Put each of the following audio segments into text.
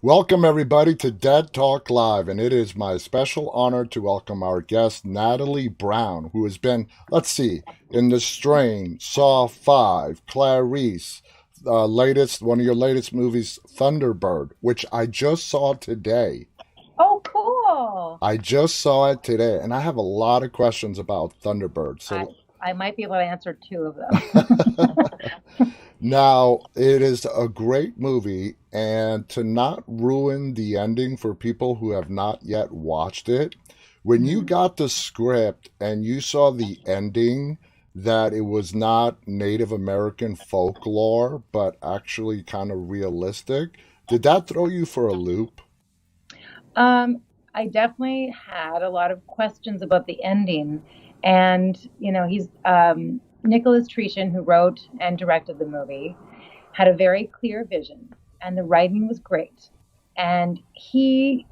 Welcome, everybody, to Dead Talk Live, and it is my special honor to welcome our guest, Natalie Brown, who has been, let's see, in The Strain, Saw 5, Clarice, one of your latest movies, Thunderbird, which I just saw today. Oh, cool. I just saw it today, and I have a lot of questions about Thunderbird. I So I might be able to answer two of them. now, it is a great movie, and to not ruin the ending for people who have not yet watched it, when you Mhm. got the script and you saw the ending, that it was not Native American folklore, but actually kind of realistic, did that throw you for a loop? I definitely had a lot of questions about the ending, and he's Nicholas Tretion, who wrote and directed the movie, had a very clear vision, and the writing was great. And he,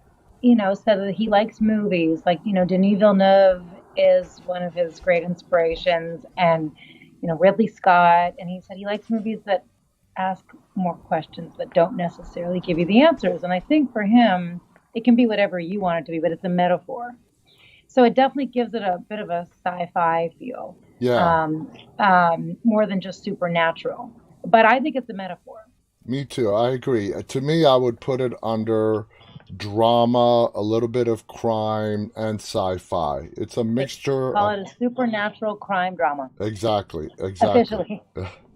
said that he likes movies like Denis Villeneuve is one of his great inspirations, and Ridley Scott, and he said he likes movies that ask more questions but don't necessarily give you the answers. And I think for him, it can be whatever you want it to be, but it's a metaphor. So it definitely gives it a bit of a sci-fi feel, Yeah, um, more than just supernatural. But I think it's a metaphor. me too. I agree. To me, I would put it under drama, a little bit of crime, and sci-fi. It's a mixture Call of. it a supernatural crime drama, Exactly, exactly. officially.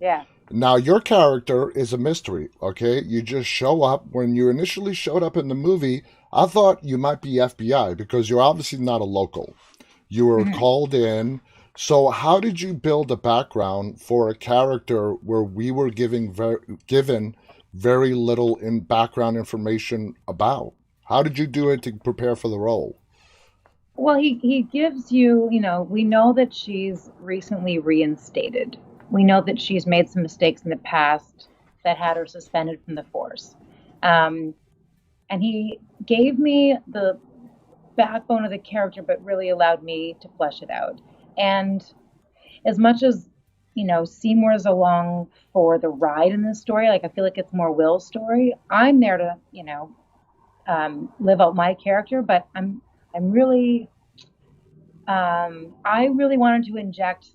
Yeah. Now, your character is a mystery, okay? You just show up. When you initially showed up in the movie, I thought you might be FBI because you're obviously not a local. You were Mhm. called in. So, how did you build a background for a character where we were given very little in background information about? How did you do it to prepare for the role? Well, he gives you, we know that she's recently reinstated. We know that she's made some mistakes in the past that had her suspended from the force. Um, and he gave me the backbone of the character, but really allowed me to flesh it out. And as much as Seymour's along for the ride in this story, like I feel like it's more Will's story. I'm there to live out my character, but I'm really I really wanted to inject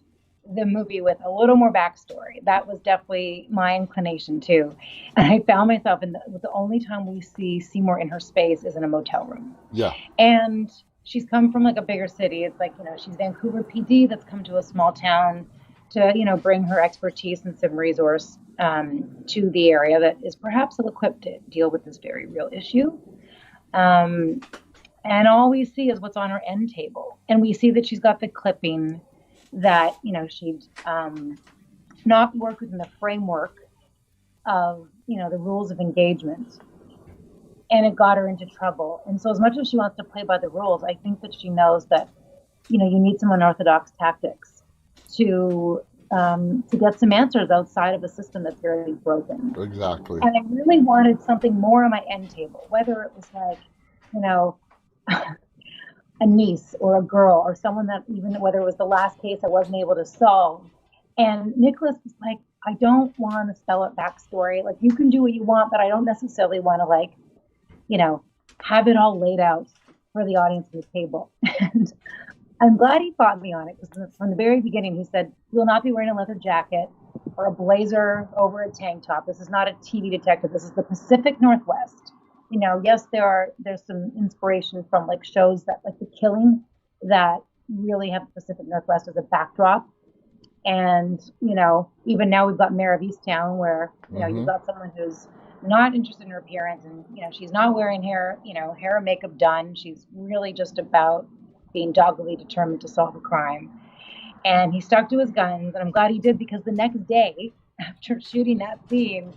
the movie with a little more backstory. That was definitely my inclination too. And I found myself in the only time we see Seymour in her space is in a motel room. Yeah, And she's come from like a bigger city. It's like, she's Vancouver PD that's come to a small town to, bring her expertise and some resource to the area that is perhaps ill equipped to deal with this very real issue. Um, and all we see is what's on her end table. And we see that she's got the clipping that, she'd not worked within the framework of, the rules of engagement. And it got her into trouble. And so as much as she wants to play by the rules, I think that she knows that, you need some unorthodox tactics to get some answers outside of a system that's very broken. exactly. And I really wanted something more on my end table, whether it was like, you know, a niece or a girl or someone that even whether it was the last case I wasn't able to solve. And Nicholas was like, I don't want to spell out backstory. Like you can do what you want, but I don't necessarily want to like, you know, have it all laid out for the audience at the table. And I'm glad he fought me on it because from the very beginning he said, you'll not be wearing a leather jacket or a blazer over a tank top. This is not a TV detective. This is the Pacific Northwest. Yes, there's some inspiration from like shows that like The Killing that really have the Pacific Northwest as a backdrop. And, even now we've got Mayor of Easttown where, you've Hmm. got someone who's not interested in her appearance and, she's not wearing hair and makeup done. She's really just about being doggedly determined to solve a crime. And he stuck to his guns, and I'm glad he did because the next day, after shooting that scene,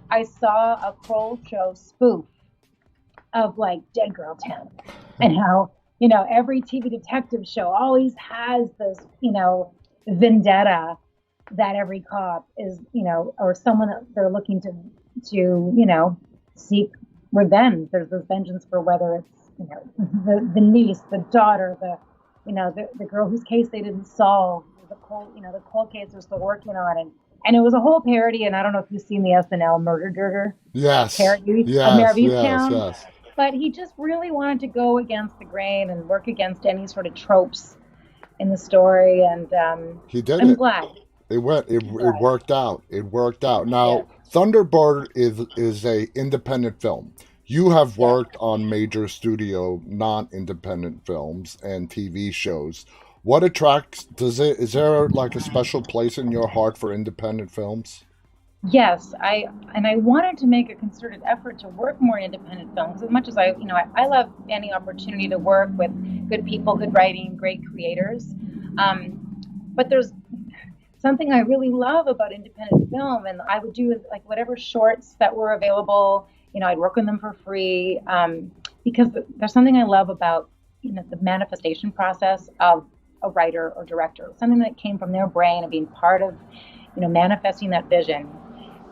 I saw a Kroll show spoof of like Dead Girl Town and how, every TV detective show always has this, vendetta that every cop is, or someone that they're looking to, seek revenge. There's this vengeance for whether it's, the niece, the daughter, the girl whose case they didn't solve, the cold case they're still working on. And And it was a whole parody. And I don't know if you've seen the SNL Murder Dirter Yes, parody of Mayor of yes, yes, Easttown. yes. But he just really wanted to go against the grain and work against any sort of tropes in the story. And He did I'm it. glad. I'm It glad. worked out. It worked out. Yeah. Now, Thunderbird is a independent film. You have Yeah. worked on major studio non-independent films and TV shows. What attracts does it is there like a special place in your heart for independent films? Yes, I wanted to make a concerted effort to work more independent films as much as I love any opportunity to work with good people, good writing, great creators. But there's something I really love about independent film, and I would do like whatever shorts that were available. I'd work on them for free because there's something I love about the manifestation process of a writer or director, something that came from their brain and being part of manifesting that vision.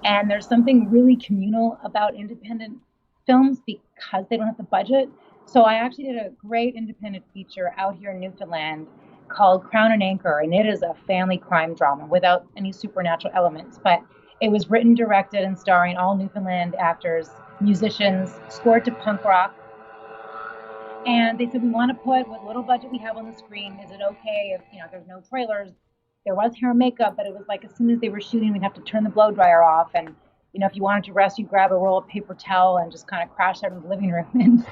And there's something really communal about independent films because they don't have the budget. So I actually did a great independent feature out here in Newfoundland called Crown and Anchor, and it is a family crime drama without any supernatural elements. But it was written, directed, and starring all Newfoundland actors, musicians, scored to punk rock. And they said, we want to put what little budget we have on the screen. Is it okay if there's no trailers? There was hair and makeup, but it was like as soon as they were shooting, we'd have to turn the blow dryer off. And if you wanted to rest, you grab a roll of paper towel and just kind of crash out in the living room.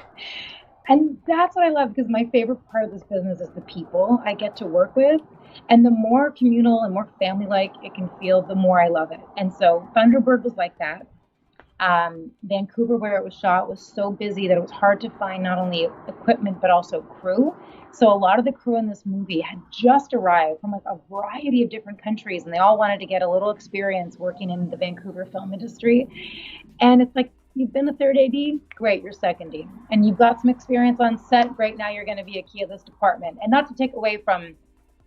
And that's what I love, because my favorite part of this business is the people I get to work with. And the more communal and more family-like it can feel, the more I love it. And so Thunderbird was like that. Vancouver, where it was shot, was so busy that it was hard to find not only equipment but also crew. So a lot of the crew in this movie had just arrived from like a variety of different countries, and they all wanted to get a little experience working in the Vancouver film industry. And it's like, you've been a third AD, great, you're second D. And you've got some experience on set, great, now you're going to be a key of this department. And not to take away from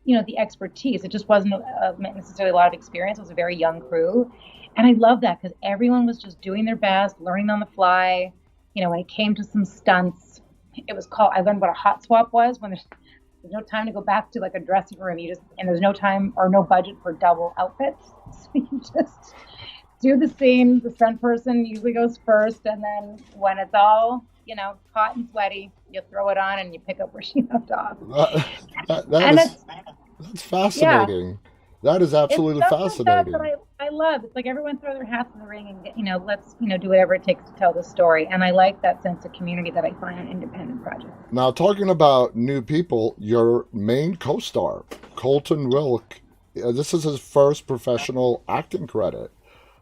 the expertise, it just wasn't necessarily a lot of experience. It was a very young crew. And I love that because everyone was just doing their best, learning on the fly. When it came to some stunts, I learned what a hot swap was when there's no time to go back to like a dressing room. And there's no time or no budget for double outfits. So you just do the scene. The stunt person usually goes first. And then when it's all, hot and sweaty, you throw it on and you pick up where she left off. That And is it's, that's yeah, fascinating. That is it's absolutely stuff like that that fascinating. I love. It's like everyone throw their hats in the ring and let's do whatever it takes to tell the story. And I like that sense of community that I find on independent projects. Now, talking about new people, your main co-star, Colton Wilk, this is his first professional acting credit.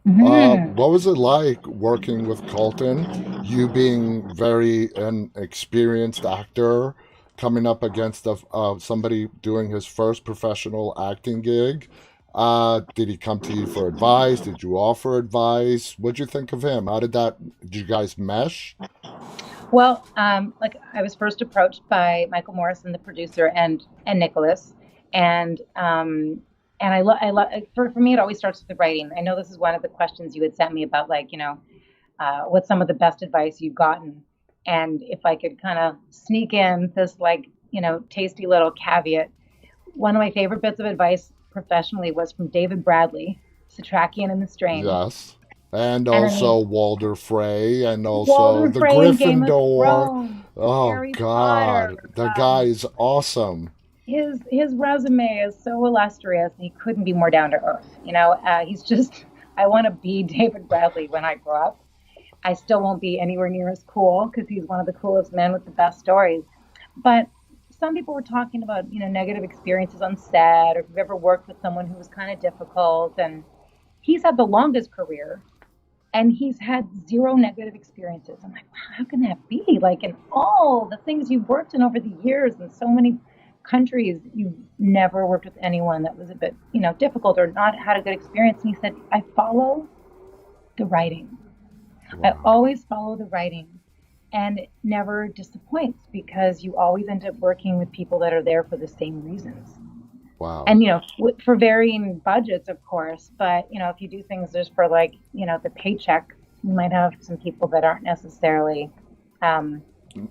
Mm-hmm. What was it like working with Colton? You being very an experienced actor, coming up against somebody doing his first professional acting gig. Did he come to you for advice? Did you offer advice? What'd you think of him? Did you guys mesh? Well, like I was first approached by Michael Morrison, the producer, and Nicholas, and for me it always starts with the writing. I know this is one of the questions you had sent me about, like what's some of the best advice you've gotten, and if I could kind of sneak in this like tasty little caveat. One of my favorite bits of advice professionally was from David Bradley, Satrakian in the Strain, Yes. And and I also mean Walder Frey, and also Walden the Frey in Game of Gryffindor. Thrones, Oh Harry Potter. God, the guy is awesome. His resume is so illustrious. He couldn't be more down to earth. He's just. I want to be David Bradley when I grow up. I still won't be anywhere near as cool because he's one of the coolest men with the best stories. But some people were talking about negative experiences on set, or if you've ever worked with someone who was kind of difficult. And he's had the longest career, and he's had zero negative experiences. I'm like, wow, how can that be? Like, in all the things you've worked in over the years in so many countries, you've never worked with anyone that was a bit, difficult or not had a good experience. And he said, I follow the writing. I Wow. always follow the writing, and it never disappoints because you always end up working with people that are there for the same reasons. Wow. And for varying budgets, of course, but if you do things just for like the paycheck, you might have some people that aren't necessarily um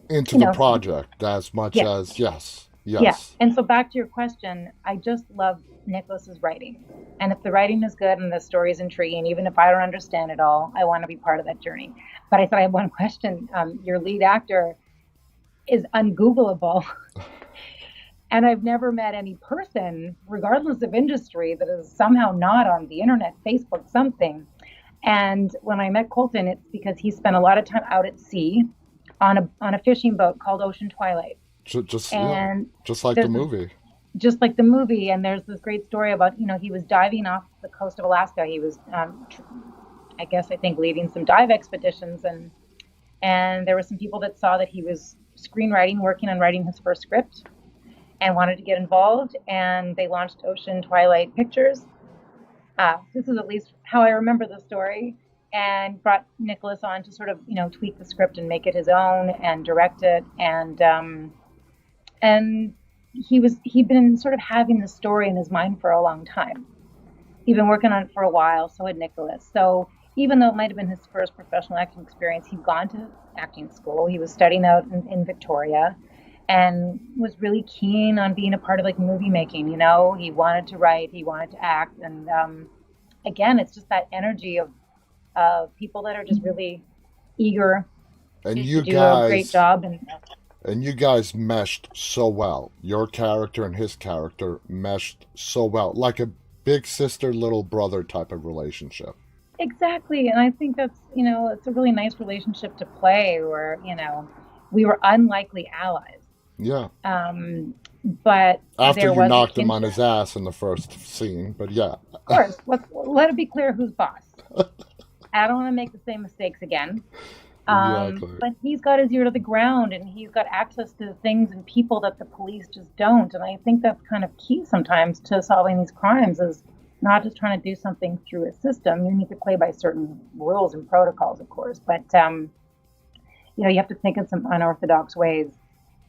Into you the know project as much yeah, as yes. Yeah. Yes. And so back to your question, I just love Nicholas's writing. And if the writing is good and the story is intriguing, even if I don't understand it all, I want to be part of that journey. But I thought I have one question. Your lead actor is ungoogleable. And I've never met any person, regardless of industry, that is somehow not on the internet, Facebook, something. And when I met Colton, it's because he spent a lot of time out at sea on a fishing boat called Ocean Twilight. Just yeah, And just like the there's this, movie. just like the movie, and there's this great story about, he was diving off the coast of Alaska. He was, I think, leading some dive expeditions, and there were some people that saw that he was screenwriting, working on writing his first script, and wanted to get involved, and they launched Ocean Twilight Pictures. This is at least how I remember the story, and brought Nicholas on to sort of, tweak the script and make it his own and direct it. And he'd been sort of having the story in his mind for a long time. He'd been working on it for a while, so had Nicholas. So even though it might have been his first professional acting experience, he'd gone to acting school. He was studying out in Victoria, and was really keen on being a part of like movie making. He wanted to write, he wanted to act, and again, it's just that energy of people that are just really eager And to you do a great guys job. And and you guys meshed so well. Your character and his character meshed so well, like a big sister little brother type of relationship. exactly, and I think that's, it's a really nice relationship to play, where we were unlikely allies. Yeah. But After there you was a knocked him on kinship. his ass in the first scene, but yeah. Of course, let it be clear who's boss. I don't want to make the same mistakes again. Exactly. But he's got his ear to the ground, and he's got access to things and people that the police just don't. And I think that's kind of key sometimes to solving these crimes, is not just trying to do something through a system. You need to play by certain rules and protocols, of course, but you have to think in some unorthodox ways.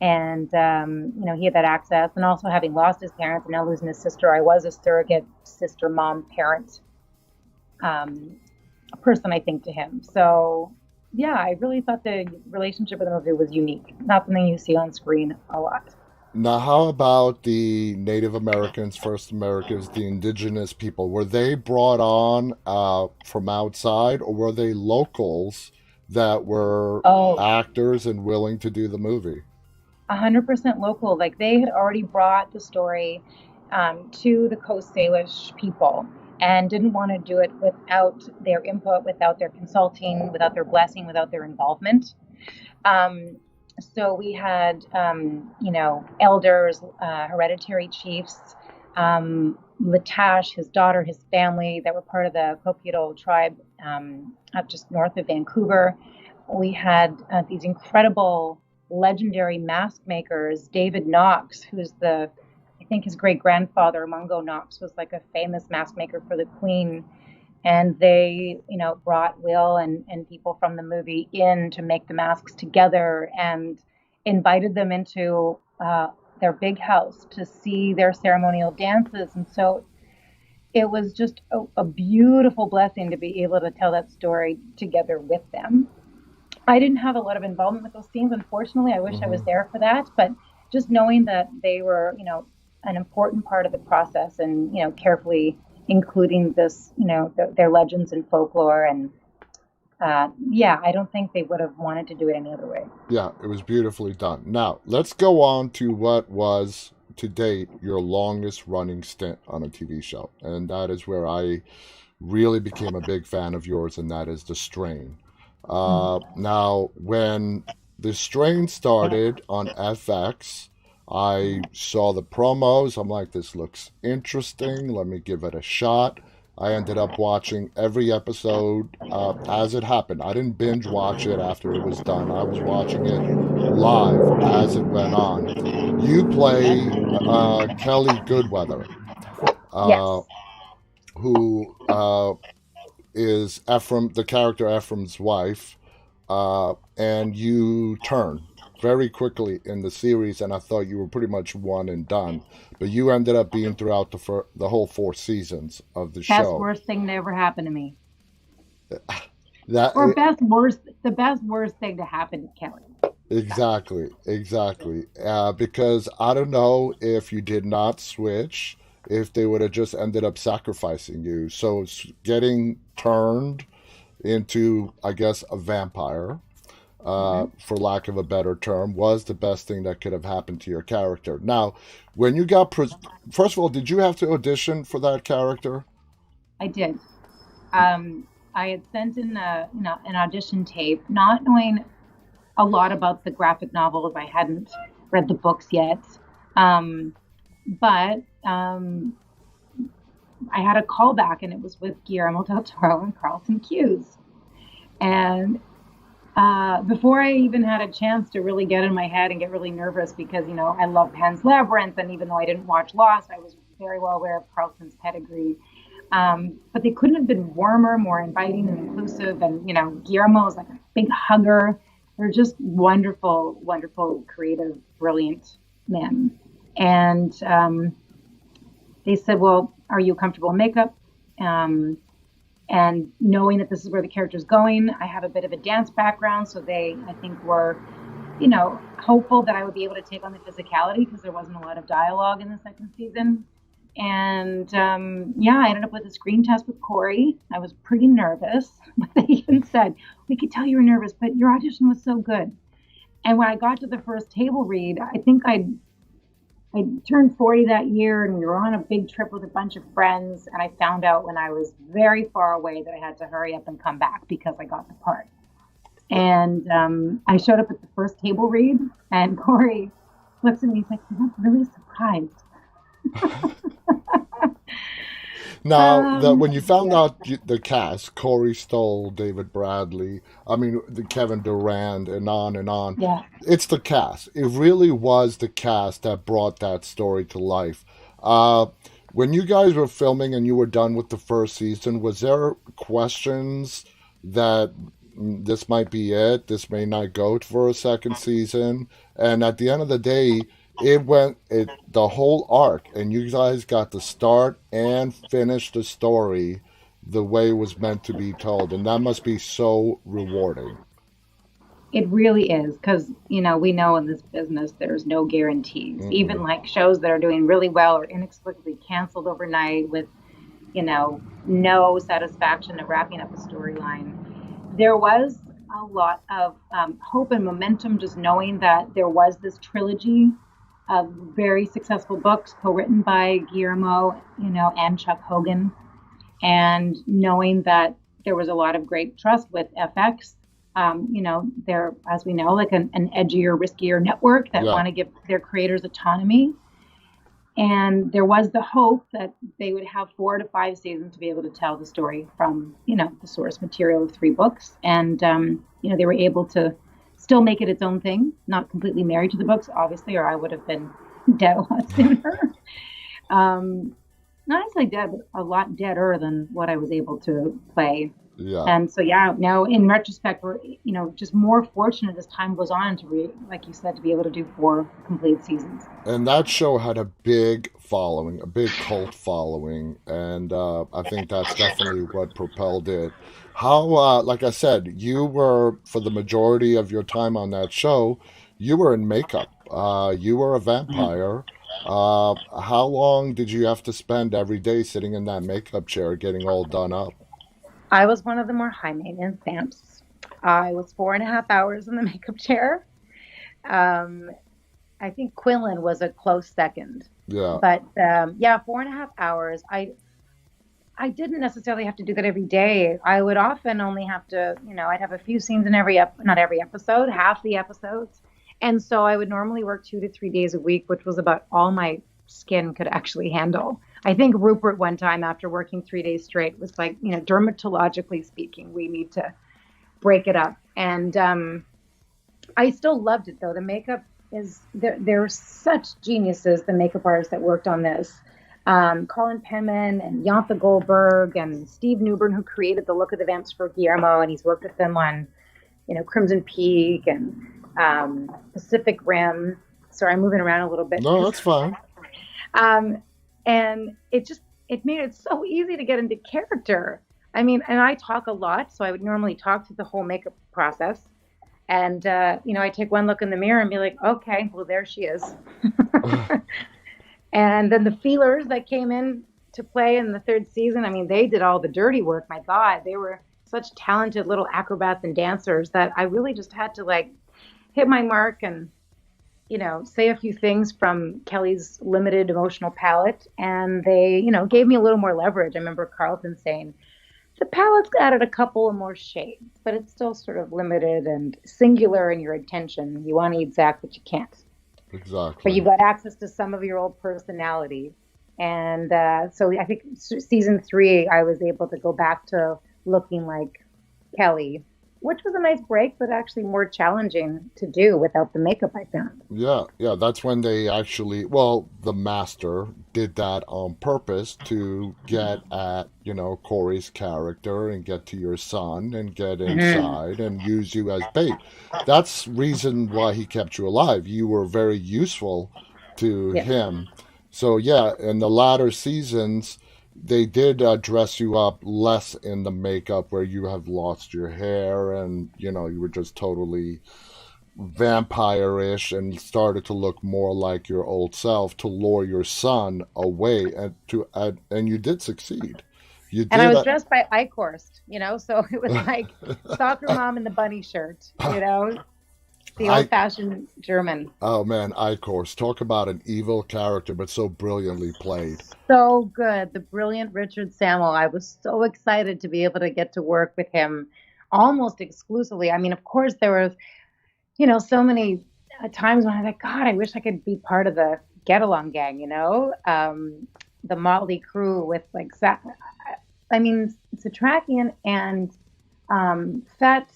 And he had that access, and also having lost his parents and now losing his sister, I was a surrogate sister, mom, parent um, person, I think, to him. So yeah, I really thought the relationship with the movie was unique. Not something you see on screen a lot. Now, how about the Native Americans, First Americans, the indigenous people? Were they brought on from outside, or were they locals that were Oh, actors and willing to do the movie? 100% local. Like, they had already brought the story to the Coast Salish people, and didn't want to do it without their input, without their consulting, without their blessing, without their involvement. Um, so we had, elders, hereditary chiefs, Latash, his daughter, his family, that were part of the Coquito tribe, up just north of Vancouver. We had these incredible, legendary mask makers. David Knox, I think his great grandfather, Mungo Knox, was like a famous mask maker for the Queen. And they, brought Will and people from the movie in to make the masks together, and invited them into their big house to see their ceremonial dances. And so it was just a beautiful blessing to be able to tell that story together with them. I didn't have a lot of involvement with those scenes, unfortunately. I wish I was Hmm. there for that, but just knowing that they were, an important part of the process, and carefully including this, their legends and folklore, and yeah, I don't think they would have wanted to do it any other way. Yeah, it was beautifully done. Now, let's go on to what was, to date, your longest running stint on a TV show. And that is where I really became a big fan of yours, and that is The Strain. Now, when The Strain started on FX, I saw the promos. I'm like, this looks interesting. Let me give it a shot. I ended up watching every episode as it happened. I didn't binge watch it after it was done. I was watching it live as it went on. You play Kelly Goodweather, uh, Yes. who is Ephraim, the character Ephraim's wife, and you turn very quickly in the series, and I thought you were pretty much one and done, but you ended up being throughout the whole 4 seasons of the Best show. worst thing to ever happen to me. That Or best worst, the best worst thing to happen to Kelly. Exactly. Because I don't know if you did not switch, if they would have just ended up sacrificing you. So getting turned into, I guess, a vampire, Mhm. for lack of a better term, was the best thing that could have happened to your character. Now, when you got, first of all, did you have to audition for that character? I did. Um, I had sent in an audition tape, not knowing a lot about the graphic novels. I hadn't read the books yet. Um, but I had a callback, and it was with Guillermo del Toro and Carlton Cuse. And before I even had a chance to really get in my head and get really nervous, because I love Pan's Labyrinth, and even though I didn't watch Lost, I was very well aware of Carlton's pedigree. But they couldn't have been warmer, more inviting and inclusive. And Guillermo is like a big hugger. They're just wonderful, wonderful, creative, brilliant men. And they said, "Well, are you comfortable in makeup?" Um, and knowing that this is where the character's going, I have a bit of a dance background, so they, I think, were, hopeful that I would be able to take on the physicality, because there wasn't a lot of dialogue in the second season. And yeah, I ended up with a screen test with Corey. I was pretty nervous, but they even said, "We could tell you were nervous, but your audition was so good." And when I got to the first table read, I think I turned 40 that year, and we were on a big trip with a bunch of friends. And I found out when I was very far away that I had to hurry up and come back because I got the part. And I showed up at the first table read, and Corey looks at me. He's like, "You look really surprised." Now, when you found Yeah, out the cast, Corey Stoll, David Bradley, I mean, the Kevin Durand, and on, yeah. it's the cast. It really was the cast that brought that story to life. Uh, when you guys were filming and you were done with the first season, was there questions that this might be it, this may not go for a second season? And at the end of the day, the whole arc, and you guys got to start and finish the story the way it was meant to be told, and that must be so rewarding. It really is, because we know in this business there's no guarantees. Even Mm-mm. like shows that are doing really well are inexplicably canceled overnight with no satisfaction of wrapping up a storyline. There was a lot of hope and momentum, just knowing that there was this trilogy of very successful books co-written by Guillermo, and Chuck Hogan, and knowing that there was a lot of great trust with FX. They're, as we know, like an edgier, riskier network that Yeah. want to give their creators autonomy. And there was the hope that they would have 4 to 5 seasons to be able to tell the story from, the source material of 3 books. And, they were able to still make it its own thing, not completely married to the books, obviously, or I would have been dead a lot sooner. Not necessarily dead, but a lot deader than what I was able to play. Yeah. And so, yeah, now in retrospect, we're, just more fortunate as time goes on to like you said, to be able to do 4 complete seasons. And that show had a big following, a big cult following, and I think that's definitely what propelled it. How, like I said, you were, for the majority of your time on that show, you were in makeup. You were a vampire. How long did you have to spend every day sitting in that makeup chair getting all done up? I was one of the more high maintenance vamps. I was 4.5 hours in the makeup chair. Um, I think Quinlan was a close second, Yeah. but yeah, 4.5 hours. I didn't necessarily have to do that every day. I would often only have to, I'd have a few scenes in not every episode, half the episodes. And so I would normally work 2 to 3 days a week, which was about all my skin could actually handle. I think Rupert one time after working 3 days straight was like, dermatologically speaking, we need to break it up. And I still loved it though. The makeup is they're such geniuses, the makeup artists that worked on this. Colin Penman and Yantha Goldberg and Steve Newbern, who created the look of the vamps for Guillermo, and he's worked with them on, Crimson Peak and Pacific Rim. Sorry, I'm moving around a little bit. No, that's fine. Um, and it made it so easy to get into character. I mean, and I talk a lot, so I would normally talk through the whole makeup process. And, I take one look in the mirror and be like, okay, well, there she is. And then the feelers that came in to play in the third season, I mean, they did all the dirty work. My God, they were such talented little acrobats and dancers that I really just had to like hit my mark and, say a few things from Kelly's limited emotional palette. And they, gave me a little more leverage. I remember Carlton saying, the palette's added a couple of more shades, but it's still sort of limited and singular in your attention. You want to eat Zach, but you can't. Exactly. But you've got access to some of your old personality. And so I think season 3, I was able to go back to looking like Kelly, which was a nice break, but actually more challenging to do without the makeup I found. Yeah, yeah, that's when they actually, well, the master did that on purpose to get at, Corey's character and get to your son and get Mm-hmm. inside and use you as bait. That's reason why he kept you alive. You were very useful to Yeah. him. So yeah, in the latter seasons, they did dress you up less in the makeup where you have lost your hair and, you were just totally vampire-ish and started to look more like your old self to lure your son away and you did succeed. You And I did. was dressed by Eichhorst, so it was like soccer mom in the bunny shirt, the I old fashioned German. oh man, Icor's talk about an evil character, but so brilliantly played. So good. The brilliant Richard Samuel. I was so excited to be able to get to work with him almost exclusively. I mean, of course, there was, so many times when I was like, God, I wish I could be part of the Get Along Gang, the motley crew with like, I mean, Satrakian and Fett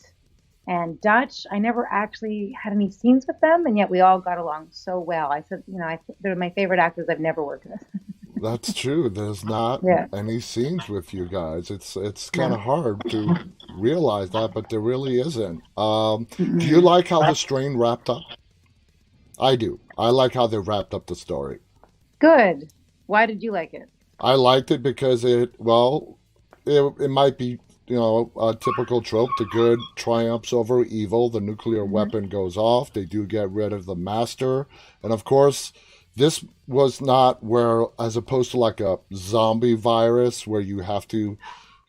and Dutch. I never actually had any scenes with them, and yet we all got along so well. I said, they're my favorite actors I've never worked with. That's true. There's not Yeah. any scenes with you guys. It's kind No. of hard to realize that, but there really isn't. Do you Mm-mm. like how the strain wrapped up? I do. I like how they wrapped up the story. Good. Why did you like it? I liked it because it might be, a typical trope. The good triumphs over evil. The nuclear Hmm. weapon goes off. They do get rid of the master. And of course, this was not where, as opposed to like a zombie virus where you have to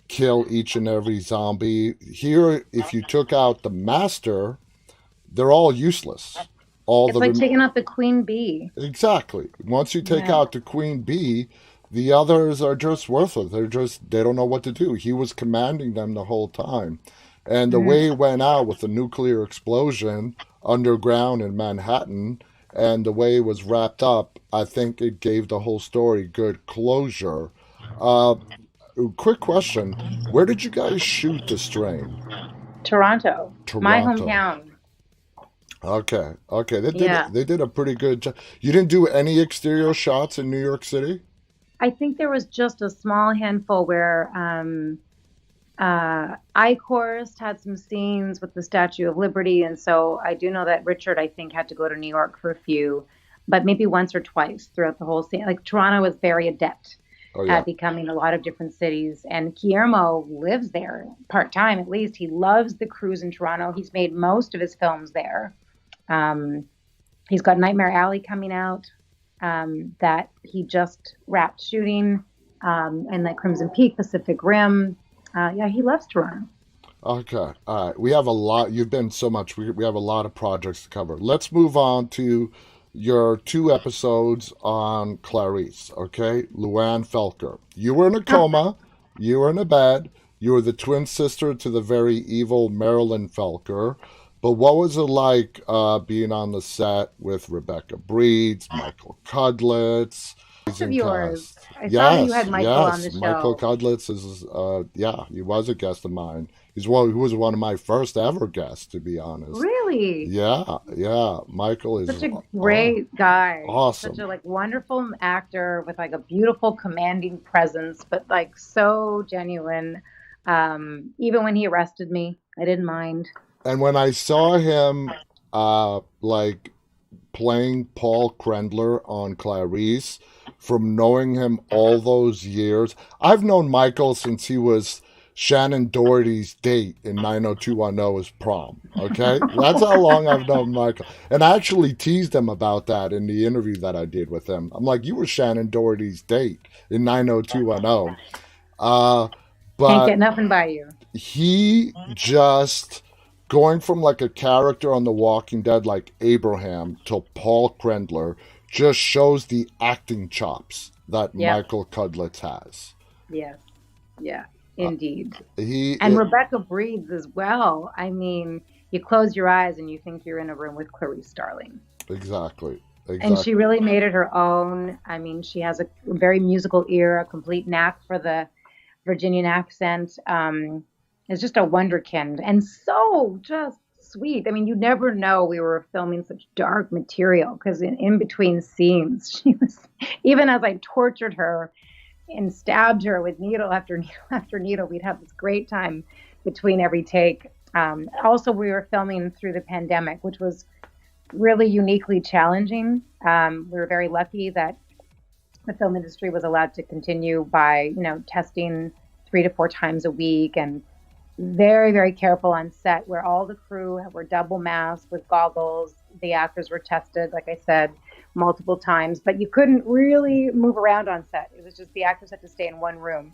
kill each and every zombie. Here, if you took out the master, they're all useless. All It's the like taking out the queen bee. Exactly. Once you take Yeah. out the queen bee, the others are just worthless. They don't know what to do. He was commanding them the whole time. And the way Mm. he went out with the nuclear explosion underground in Manhattan and the way it was wrapped up, I think it gave the whole story good closure. Uh, Quick question. Where did you guys shoot the strain? Toronto, my Toronto. hometown. Okay. Okay. They did Yeah. they did a pretty good job. You didn't do any exterior shots in New York City? I think there was just a small handful where Icorst had some scenes with the Statue of Liberty, and so I do know that Richard, I think, had to go to New York for a few, but maybe once or twice throughout the whole scene. Like Toronto was very adept Oh yeah. at becoming a lot of different cities, and Guillermo lives there part time at least. He loves the crews in Toronto. He's made most of his films there. Um, he's got Nightmare Alley coming out that he just wrapped shooting, and like Crimson Peak, Pacific Rim. Yeah, he loves Toronto. Okay. All right. We have a lot. You've been so much. We have a lot of projects to cover. Let's move on to your 2 episodes on Clarice. Okay. Luann Felker. You were in a coma. You were in a bed. You were the twin sister to the very evil Marilyn Felker. But what was it like being on the set with Rebecca Breeds, Michael Cudlitz, Of amazing yours. cast? I saw you Yes, had Michael on yes. the Michael show. Cudlitz is, yeah, he was a guest of mine. He was one of my first ever guests, to be honest. Really? Yeah, yeah. Michael is Such a great guy. Such awesome. a like wonderful actor with like a beautiful commanding presence, but like so genuine. Even when he arrested me, I didn't mind. And when I saw him, like playing Paul Krendler on Clarice, from knowing him all those years, I've known Michael since he was Shannon Doherty's date in 90210 was prom. Okay? That's how long I've known Michael. And I actually teased him about that in the interview that I did with him. I'm like, you were Shannon Doherty's date in 90210. Uh, Can't but get nothing by you. he just going from like a character on The Walking Dead like Abraham to Paul Krendler just shows the acting chops that Yep. Michael Cudlitz has. Yes. Yeah, Uh, indeed. he And it, Rebecca Breeds as well. I mean, you close your eyes and you think you're in a room with Clarice Starling. exactly, And she exactly. really made it her own. I mean, she has a very musical ear, a complete knack for the Virginian accent. Is just a wonderkind and so just sweet. I mean, you never know we were filming such dark material because in between scenes, she was, even as I tortured her and stabbed her with needle after needle after needle, we'd have this great time between every take. Also, we were filming through the pandemic, which was really uniquely challenging. We were very lucky that the film industry was allowed to continue by, testing 3 to 4 times a week and very, very careful on set where all the crew were double masked with goggles. The actors were tested, like I said, multiple times, but you couldn't really move around on set. It was just the actors had to stay in one room.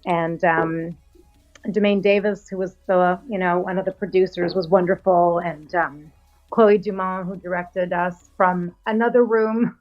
And Jermaine Davis, who was one of the producers, was wonderful. And Chloe Dumont, who directed us from another room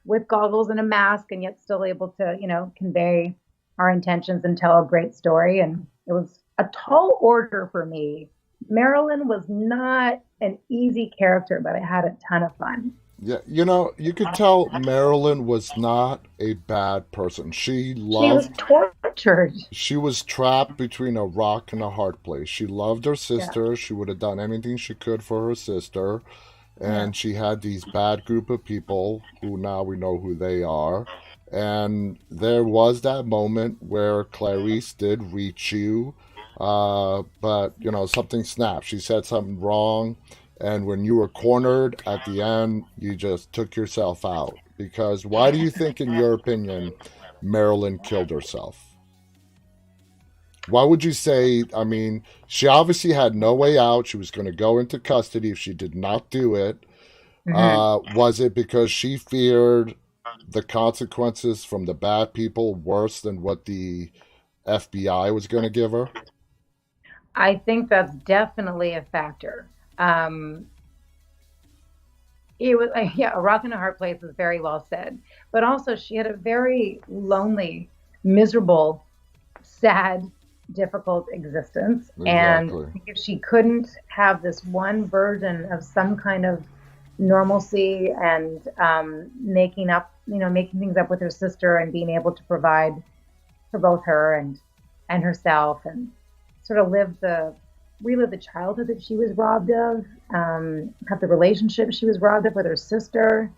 with goggles and a mask and yet still able to, convey our intentions and tell a great story. And it was a tall order for me. Marilyn was not an easy character, but I had a ton of fun. Yeah, you could tell Marilyn was not a bad person. She was tortured. She was trapped between a rock and a hard place. She loved her Yeah. sister. She would have done anything she could for her sister. Yeah. And she had these bad group of people who now we know who they are. And there was that moment where Clarice did reach you, but something snapped. She said something wrong, and when you were cornered at the end, you just took yourself out. Because why do you think, in your opinion, Marilyn killed herself? Why would you say? I mean, she obviously had no way out. She was going to go into custody if she did not do it. Hmm. Was it because she feared the consequences from the bad people worse than what the FBI was going to give her? I think that's definitely a factor. Um, it was yeah, a rock and a hard place is very well said. But also, she had a very lonely, miserable, sad, difficult existence. And Exactly. I think if she couldn't have this one version of some kind of normalcy and making things up with her sister and being able to provide for both her and herself and sort of relive the childhood that she was robbed of, have the relationship she was robbed of with her sister.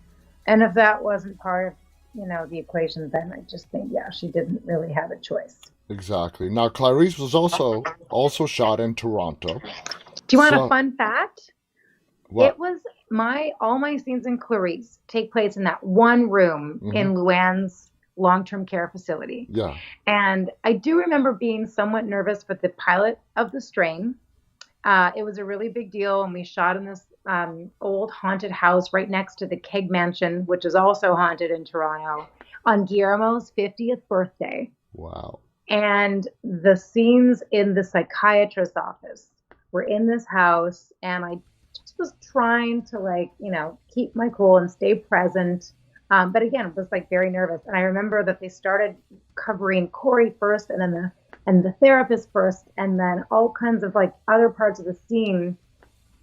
And if that wasn't part of, the equation, then I just think, yeah, she didn't really have a choice. Exactly. Now, Clarice was also shot in Toronto. Do you want a So fun fact? what? It was all my scenes in Clarice take place in that one room Hmm. in Luann's long-term care facility. Yeah. And I do remember being somewhat nervous with the pilot of The Strain. It was a really big deal, and we shot in this old haunted house right next to the Keg Mansion, which is also haunted in Toronto, on Guillermo's 50th birthday. Wow. And the scenes in the psychiatrist's office were in this house, and I just was trying to keep my cool and stay present. But again, was very nervous. And I remember that they started covering Corey first, and then the therapist first, and then all kinds of other parts of the scene.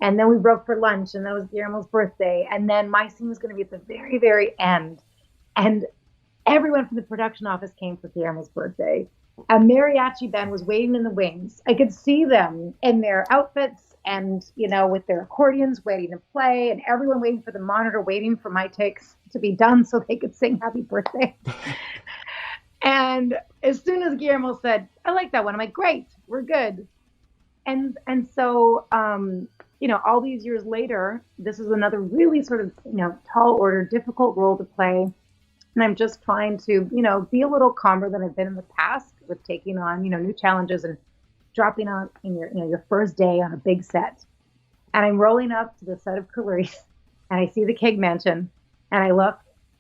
And then we broke for lunch, and that was Guillermo's birthday. And then my scene was going to be at the very, very end. And everyone from the production office came for Guillermo's birthday. A mariachi band was waiting in the wings. I could see them in their outfits and, with their accordions waiting to play, and everyone waiting for the monitor, waiting for my takes to be done so they could sing happy birthday. And as soon as Guillermo said, I like that one, I'm like, great, we're good. And so, all these years later, this is another really sort of, tall order, difficult role to play. And I'm just trying to, be a little calmer than I've been in the past with taking on, new challenges and dropping out in your first day on a big set. And I'm rolling up to the set of Clarice, and I see the Keg Mansion, and I look,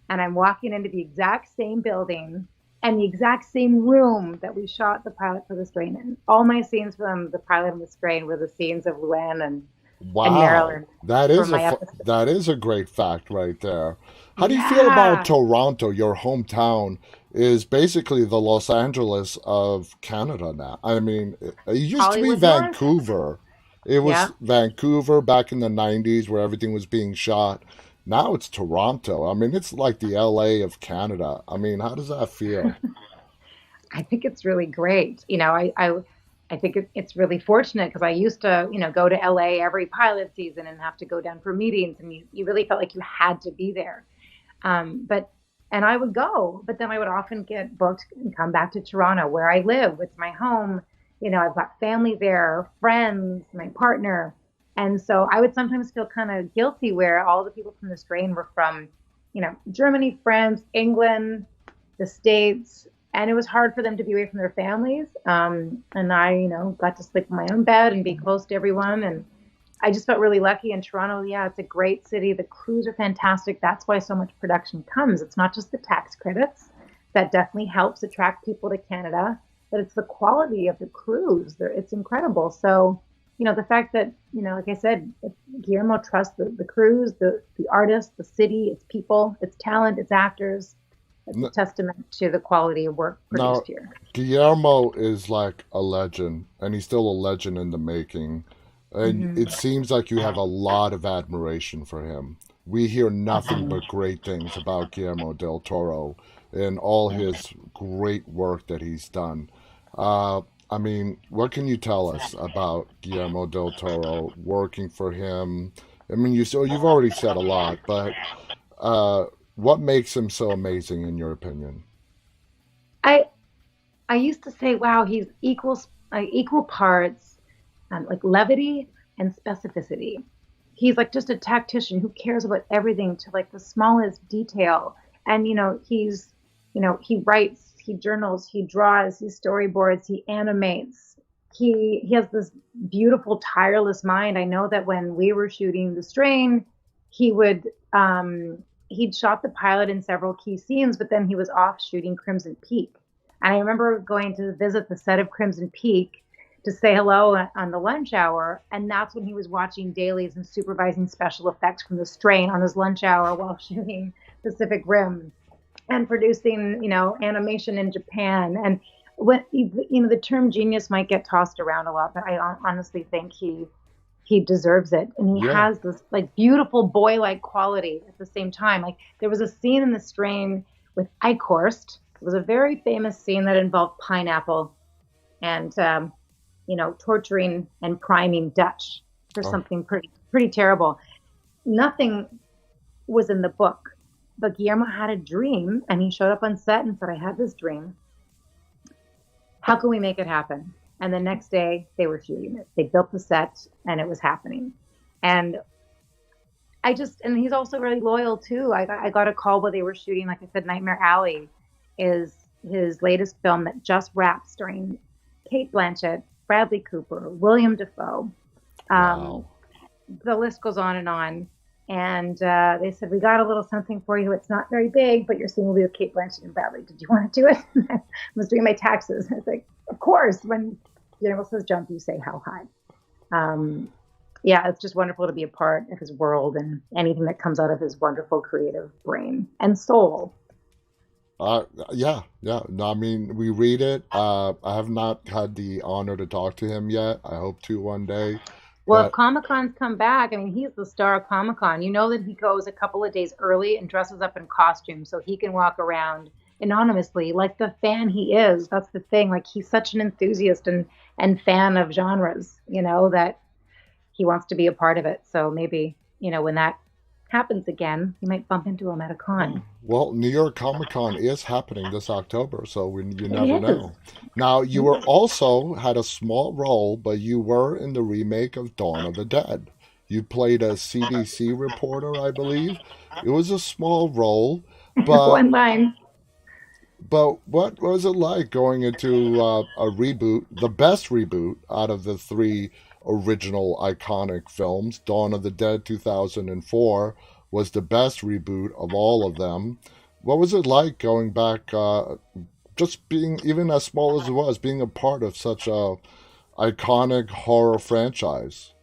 and I'm walking into the exact same building and the exact same room that we shot the pilot for The Strain in. All my scenes from the pilot and The Strain were the scenes of Luann and Wow, Marilyn for my episode. that is a great fact right there. How do you feel about Yeah. Toronto? Your hometown is basically the Los Angeles of Canada now. I mean, it used to be Hollywood North. Vancouver. It Yeah. was Vancouver back in the 90s where everything was being shot. Now it's Toronto. I mean, it's like the LA of Canada. I mean, how does that feel? I think it's really great. I think it's really fortunate because I used to, go to LA every pilot season and have to go down for meetings, and you really felt like you had to be there. But and I would go, but then I would often get booked and come back to Toronto where I live. It's my home. I've got family there, friends, my partner. And so I would sometimes feel kind of guilty where all the people from the strain were from, Germany, France, England, the States. And it was hard for them to be away from their families. And I, got to sleep in my own bed and be close to everyone. And I just felt really lucky in Toronto. Yeah, it's a great city. The crews are fantastic. That's why so much production comes. It's not just the tax credits. That definitely helps attract people to Canada, but it's the quality of the crews. It's incredible. So, the fact that, like I said, Guillermo trusts the crews, the artists, the city, its people, its talent, its actors. It's a testament to the quality of work Now, produced here. Guillermo is like a legend, and he's still a legend in the making. And Hmm. it seems like you have a lot of admiration for him. We hear nothing but great things about Guillermo del Toro and all his great work that he's done. Uh, I mean, what can you tell us about Guillermo del Toro working for him? I mean, you've already said a lot, but uh, what makes him so amazing in your opinion? I I used to say, wow, he's equal parts, like levity and specificity. He's like just a tactician who cares about everything to like the smallest detail. And he writes, he journals, he draws, he storyboards, he animates. He has this beautiful, tireless mind. I know that when we were shooting The Strain, he would he'd shot the pilot in several key scenes, but then he was off shooting Crimson Peak. And I remember going to visit the set of Crimson Peak to say hello on the lunch hour. And that's when he was watching dailies and supervising special effects from The Strain on his lunch hour while shooting Pacific Rim and producing, animation in Japan. And what, the term genius might get tossed around a lot, but I honestly think he deserves it. And he Yeah. has this like beautiful boy like quality at the same time. Like there was a scene in The Strain with Eichhorst. It was a very famous scene that involved pineapple and, torturing and priming Dutch for Oh, something pretty terrible. Nothing was in the book, but Guillermo had a dream and he showed up on set and said, I had this dream. How can we make it happen? And the next day they were shooting it. They built the set and it was happening. And and he's also really loyal too. I got a call while they were shooting, like I said, Nightmare Alley is his latest film that just wrapped, starring Kate Blanchett, Bradley Cooper, William Dafoe. Um, wow. the list goes on and on. And they said, we got a little something for you. It's not very big, but your scene will be with Kate Blanchett and Bradley. Did you want to do it? I was doing my taxes. I was like, of course. When Guillermo says jump, you say how high. Um, yeah, it's just wonderful to be a part of his world and anything that comes out of his wonderful creative brain and soul. Yeah, yeah. No, I mean, we read it. I have not had the honor to talk to him yet. I hope to one day. Well, if But Comic Cons come back, I mean, he's the star of Comic Con. You know that he goes a couple of days early and dresses up in costume so he can walk around anonymously, like the fan he is. That's the thing. Like he's such an enthusiast and fan of genres, that he wants to be a part of it. So maybe, when that happens again, you might bump into him at a con. well, New York Comic Con is happening this October, so you never It is. know. Now, you were Yeah. also had a small role, but you were in the remake of Dawn of the Dead. You played a CBC reporter, I believe. It was a small role, but One line. But what was it like going into a reboot, the best reboot out of the three original iconic films? Dawn of the Dead 2004 was the best reboot of all of them. What was it like going back, just being, even as small as it was, being a part of such a iconic horror franchise?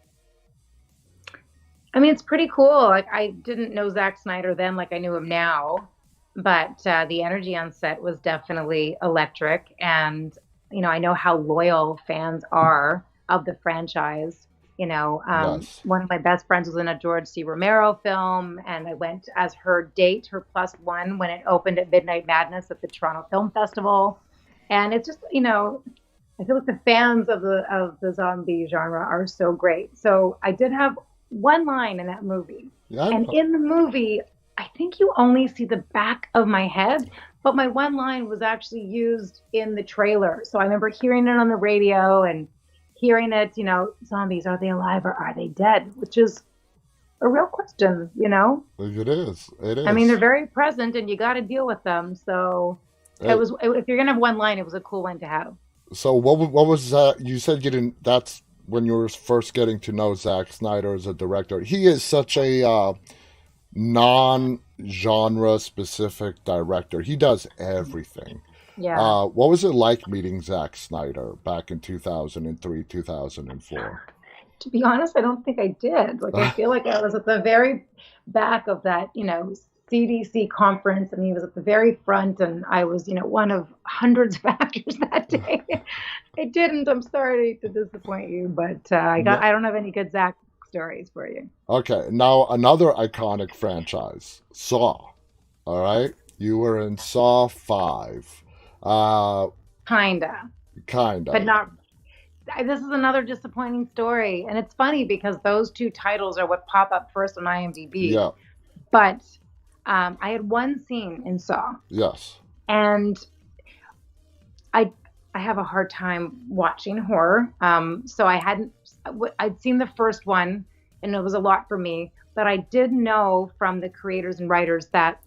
I mean, it's pretty cool. Like, I didn't know Zack Snyder then, like I knew him now, but the energy on set was definitely electric. And, I know how loyal fans are of the franchise. Yes. One of my best friends was in a George C. Romero film, and I went as her date, her plus one, when it opened at Midnight Madness at the Toronto Film Festival. And it's just, I feel like the fans of the zombie genre are so great. So I did have one line in that movie. Yeah. And in the movie, I think you only see the back of my head, but my one line was actually used in the trailer. So I remember hearing it on the radio and hearing it, zombies, are they alive or are they dead? Which is a real question. It is. It I mean, they're is. very present and you got to deal with them. So if you're going to have one line, it was a cool one to have. So what was that? You said you didn't. That's when you were first getting to know Zack Snyder as a director. He is such a non-genre specific director. He does everything. Yeah. What was it like meeting Zack Snyder back in 2003, 2004? To be honest, I don't think I did. Like, I feel like I was at the very back of that, CDC conference, and he was at the very front, and I was, one of hundreds of actors that day. I didn't. I'm sorry to disappoint you, but I don't have any good Zach stories for you. Okay, now another iconic franchise, Saw. All right, you were in Saw 5. Uh, Kinda, kind but of. not. This is another disappointing story, and it's funny because those two titles are what pop up first on IMDb. Yeah. But I had one scene in Saw, Yes. and I I have a hard time watching horror. So I'd seen the first one, and it was a lot for me. But I did know from the creators and writers that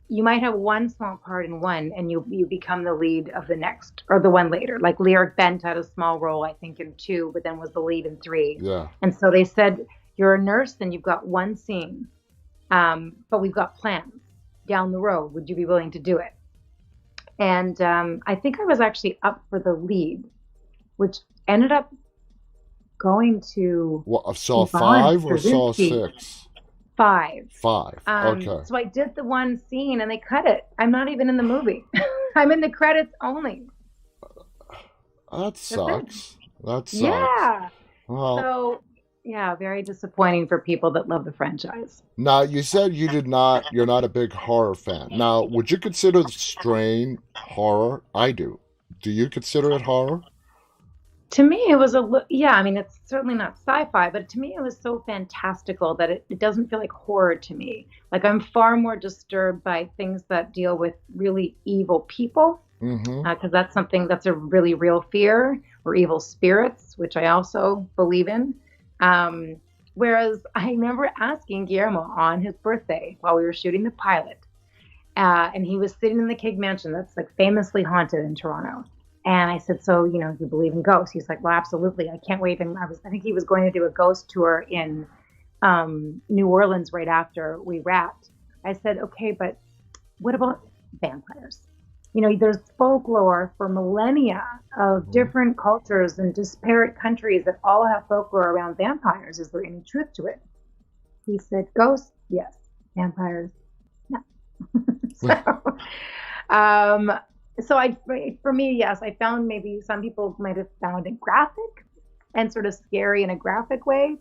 you might have one small part in one, and you become the lead of the next or the one later. Like Lyric Bent had a small role, I think, in two, but then was the lead in three. Yeah. And so they said, "You're a nurse, and you've got one scene, but we've got plans down the road. Would you be willing to do it?" And I think I was actually up for the lead, which ended up going to What, Saw Yvonne 5 or Saw Straczynski. 6? Five. 5. Okay. So I did the one scene and they cut it. I'm not even in the movie. I'm in the credits only. That That's it. sucks. That sucks. Yeah. Well, So yeah, very disappointing for people that love the franchise. now you said you're not a big horror fan. Now, would you consider Strain horror? I do. Do you consider it horror? To me, it was yeah, I mean, it's certainly not sci-fi, but to me, it was so fantastical that it doesn't feel like horror to me. Like, I'm far more disturbed by things that deal with really evil people, Mm-hmm. because that's something that's a really real fear, or evil spirits, which I also believe in. Whereas I remember asking Guillermo on his birthday while we were shooting the pilot, and he was sitting in the Kig Mansion that's like famously haunted in Toronto. And I said, "So, you believe in ghosts?" He's like, "Well, absolutely. I can't wait." And I think he was going to do a ghost tour in New Orleans right after we wrapped. I said, "Okay, but what about vampires? There's folklore for millennia of different cultures and disparate countries that all have folklore around vampires. Is there any truth to it?" He said, "Ghosts, yes. Vampires, no." so, um, for me, yes, I found maybe some people might have found it graphic and sort of scary in a graphic way.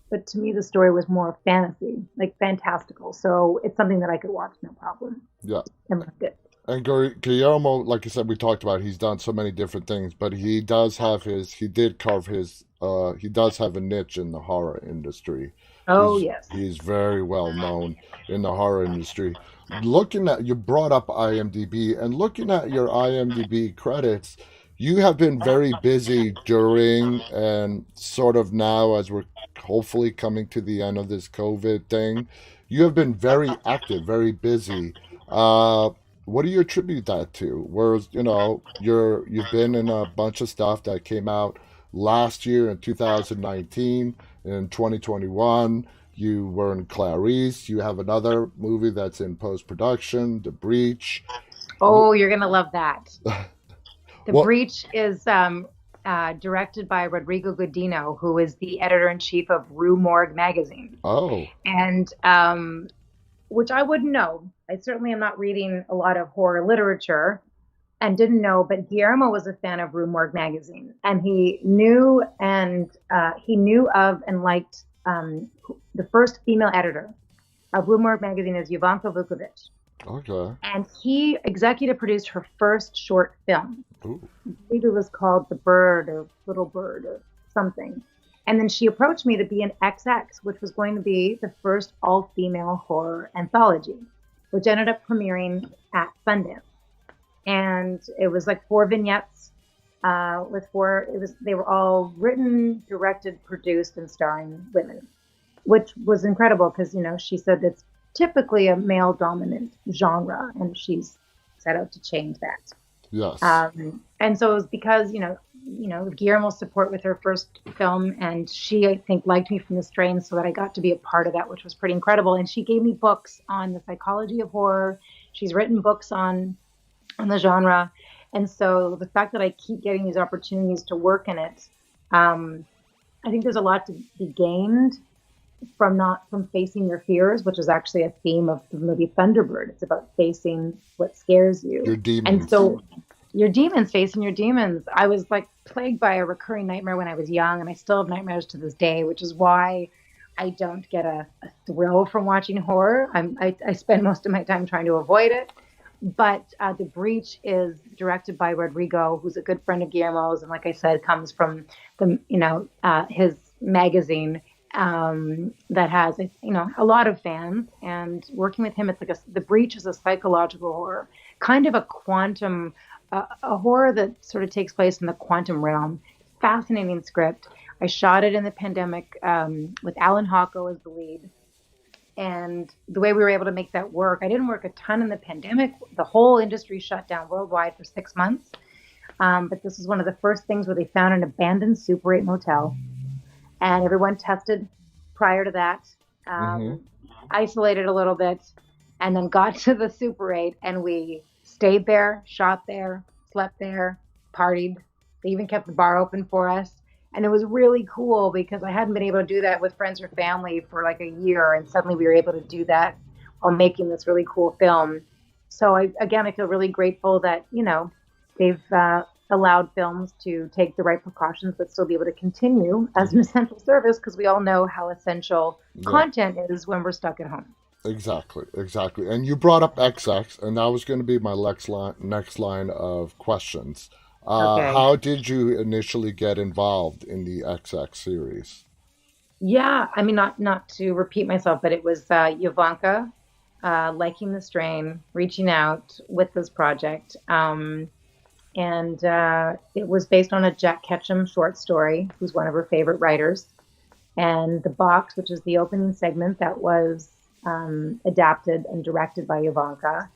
But to me, the story was more fantasy, like fantastical. So it's something that I could watch no problem Yeah. and loved it. And Guillermo, like I said, we talked about, he's done so many different things, but he did carve he does have a niche in the horror industry. Oh, He's yes. he's very well known in the horror industry. Looking at, you brought up IMDb, and looking at your IMDb credits, you have been very busy during and sort of now as we're hopefully coming to the end of this COVID thing. You have been very active, very busy. Uh, what do you attribute that to? Whereas, you've been in a bunch of stuff that came out last year in 2019, in 2021. You were in Clarice. You have another movie that's in post production, The Breach. What, Oh, you're gonna love that. The what? Breach is directed by Rodrigo Godino, who is the editor in chief of Rue Morgue magazine, Oh, and which I wouldn't know. I certainly am not reading a lot of horror literature and didn't know, but Guillermo was a fan of Rue Morgue magazine, and he knew of and liked the first female editor of Rue Morgue magazine is Jovanka Vukovic, okay. and he executive produced her first short film. Ooh, I believe it was called The Bird or Little Bird or something. And then she approached me to be an XX, which was going to be the first all-female horror anthology, which ended up premiering at Sundance. And it was like 4 vignettes with four. They were all written, directed, produced, and starring women, which was incredible because she said it's typically a male-dominant genre, and she's set out to change that. yes. And so it was because, Guillermo's support with her first film, and she, I think, liked me from the strain so that I got to be a part of that, which was pretty incredible. And she gave me books on the psychology of horror. She's written books on the genre. And so the fact that I keep getting these opportunities to work in it, I think there's a lot to be gained from facing your fears, which is actually a theme of the movie Thunderbird. It's about facing what scares you. Your And demons. so your demons, facing your demons. I was like plagued by a recurring nightmare when I was young, and I still have nightmares to this day, which is why I don't get a thrill from watching horror. I spend most of my time trying to avoid it. But The Breach is directed by Rodrigo, who's a good friend of Guillermo's, and like I said, comes from his magazine that has a lot of fans. And working with him, it's like The Breach is a psychological horror, kind of a quantum, a horror that sort of takes place in the quantum realm. Fascinating script. I shot it in the pandemic with Alan Hocko as the lead. And the way we were able to make that work, I didn't work a ton in the pandemic. The whole industry shut down worldwide for 6 months. But this was one of the first things where they found an abandoned Super 8 motel. And everyone tested prior to that, Mm-hmm. isolated a little bit, and then got to the Super 8. And we stayed there, shot there, slept there, partied. They even kept the bar open for us. And it was really cool because I hadn't been able to do that with friends or family for like a year. And suddenly we were able to do that while making this really cool film. So I feel really grateful that, they've allowed films to take the right precautions, but still be able to continue as an essential service because we all know how essential Yeah, content is when we're stuck at home. exactly, exactly. And you brought up XX, and that was going to be my next line of questions. Okay. How did you initially get involved in the XX series? Yeah. I mean, not to repeat myself, but it was Yovanka liking the strain, reaching out with this project. And it was based on a Jack Ketchum short story, who's one of her favorite writers. And The Box, which is the opening segment that was adapted and directed by Ivanka,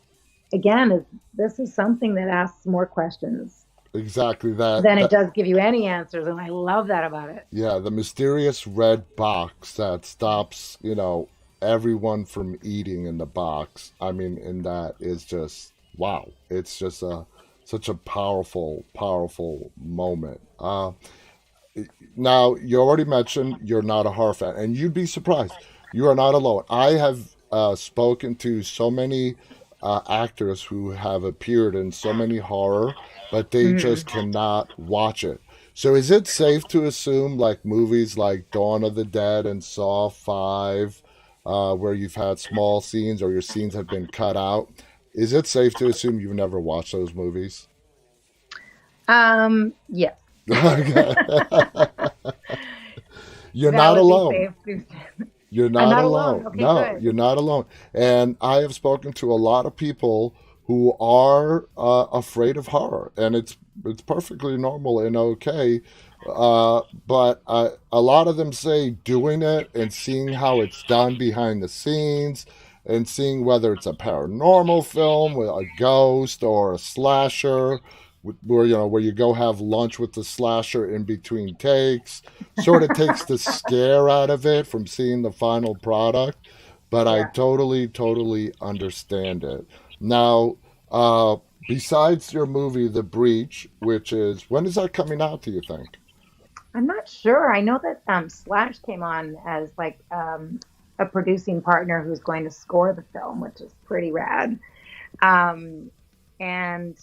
again, this is something that asks more questions Exactly that. than it That does give you any answers, and I love that about it. yeah, the mysterious red box that stops, everyone from eating in the box. I mean, and that is just wow. It's just such a powerful, powerful moment. Now, you already mentioned you're not a horror fan, and you'd be surprised. You are not alone. I have spoken to so many actors who have appeared in so many horror, but they just Mhm. cannot watch it. So, is it safe to assume, like movies like Dawn of the Dead and Saw 5, where you've had small scenes or your scenes have been cut out, is it safe to assume you've never watched those movies? Yes, You're that not would be alone. safe. You're I'm not not alone. alone. Okay, No, good. you're not alone. And I have spoken to a lot of people who are afraid of horror, and it's perfectly normal and okay. But a lot of them say doing it and seeing how it's done behind the scenes, and seeing whether it's a paranormal film with a ghost or a slasher, where where you go have lunch with the slasher in between takes, sort of takes the scare out of it from seeing the final product. But I Yeah. totally understand it. Now, besides your movie, The Breach, which is when is that coming out? Do you think? I'm not sure. I know that Slash came on as like a producing partner who's going to score the film, which is pretty rad. Um, and